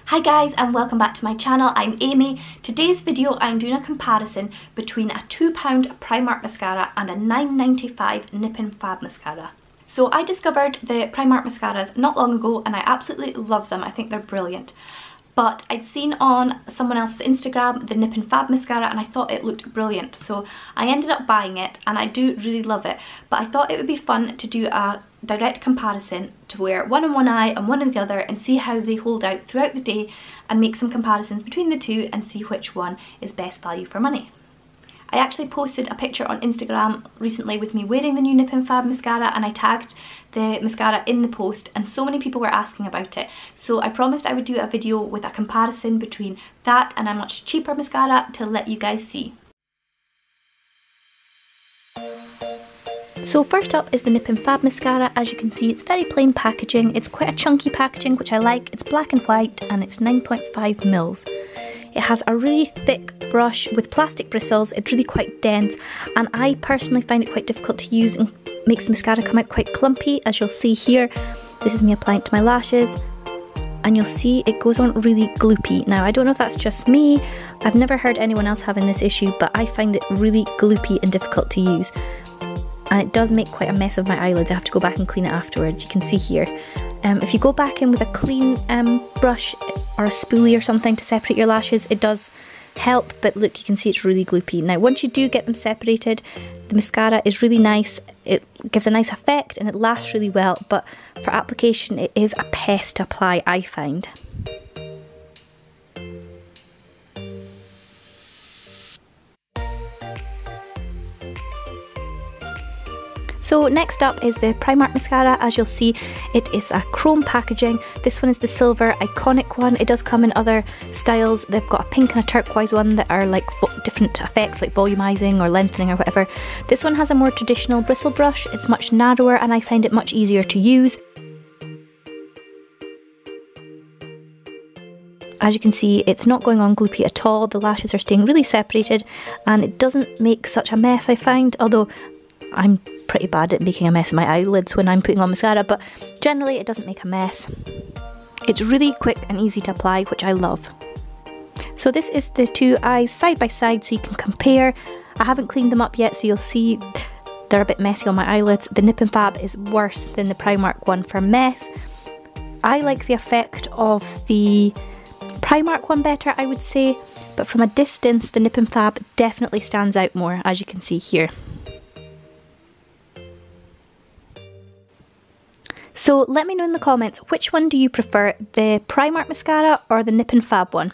Hi guys and welcome back to my channel. I'm Amy. Today's video I'm doing a comparison between a £2 Primark mascara and a £9.95 Nip and Fab mascara. So I discovered the Primark mascaras not long ago and I absolutely love them. I think they're brilliant. But I'd seen on someone else's Instagram the Nip and Fab mascara and I thought it looked brilliant. So I ended up buying it and I do really love it. But I thought it would be fun to do a direct comparison to wear one on one eye and one on the other and see how they hold out throughout the day and make some comparisons between the two and see which one is best value for money. I actually posted a picture on Instagram recently with me wearing the new Nip and Fab mascara and I tagged the mascara in the post and so many people were asking about it. So I promised I would do a video with a comparison between that and a much cheaper mascara to let you guys see. So first up is the Nip and Fab mascara. As you can see, it's very plain packaging. It's quite a chunky packaging, which I like. It's black and white and it's 9.5 mils. It has a really thick brush with plastic bristles. It's really quite dense and I personally find it quite difficult to use and makes the mascara come out quite clumpy, as you'll see here. This is me applying it to my lashes and you'll see it goes on really gloopy. Now I don't know if that's just me. I've never heard anyone else having this issue, but I find it really gloopy and difficult to use. And it does make quite a mess of my eyelids. I have to go back and clean it afterwards. You can see here. If you go back in with a clean brush or a spoolie or something to separate your lashes, it does help, but look, you can see it's really gloopy. Now once you do get them separated, the mascara is really nice. It gives a nice effect and it lasts really well, but for application it is a pest to apply, I find. So next up is the Primark mascara. As you'll see, it is a chrome packaging. This one is the silver iconic one. It does come in other styles. They've got a pink and a turquoise one that are like different effects, like volumizing or lengthening or whatever. This one has a more traditional bristle brush. It's much narrower and I find it much easier to use. As you can see, it's not going on gloopy at all. The lashes are staying really separated and it doesn't make such a mess, I find, although I'm pretty bad at making a mess of my eyelids when I'm putting on mascara, but generally it doesn't make a mess. It's really quick and easy to apply, which I love. So this is the two eyes side by side so you can compare. I haven't cleaned them up yet, so you'll see they're a bit messy on my eyelids. The Nip and Fab is worse than the Primark one for mess. I like the effect of the Primark one better, I would say, but from a distance the Nip and Fab definitely stands out more, as you can see here. So let me know in the comments, which one do you prefer, the Primark mascara or the Nip and Fab one?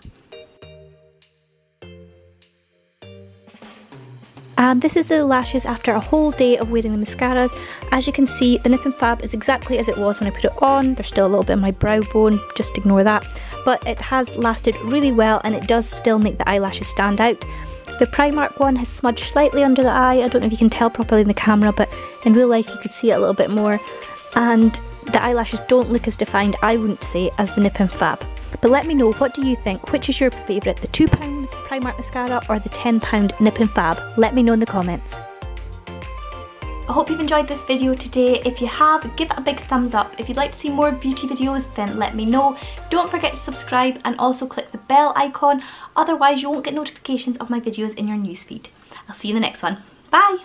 And this is the lashes after a whole day of wearing the mascaras. As you can see, the Nip and Fab is exactly as it was when I put it on. There's still a little bit of my brow bone, just ignore that. But it has lasted really well and it does still make the eyelashes stand out. The Primark one has smudged slightly under the eye. I don't know if you can tell properly in the camera, but in real life you could see it a little bit more. And the eyelashes don't look as defined, I wouldn't say, as the Nip and Fab. But let me know, what do you think? Which is your favourite, the £2 Primark mascara or the £10 Nip and Fab? Let me know in the comments. I hope you've enjoyed this video today. If you have, give it a big thumbs up. If you'd like to see more beauty videos, then let me know. Don't forget to subscribe and also click the bell icon, otherwise you won't get notifications of my videos in your newsfeed. I'll see you in the next one. Bye!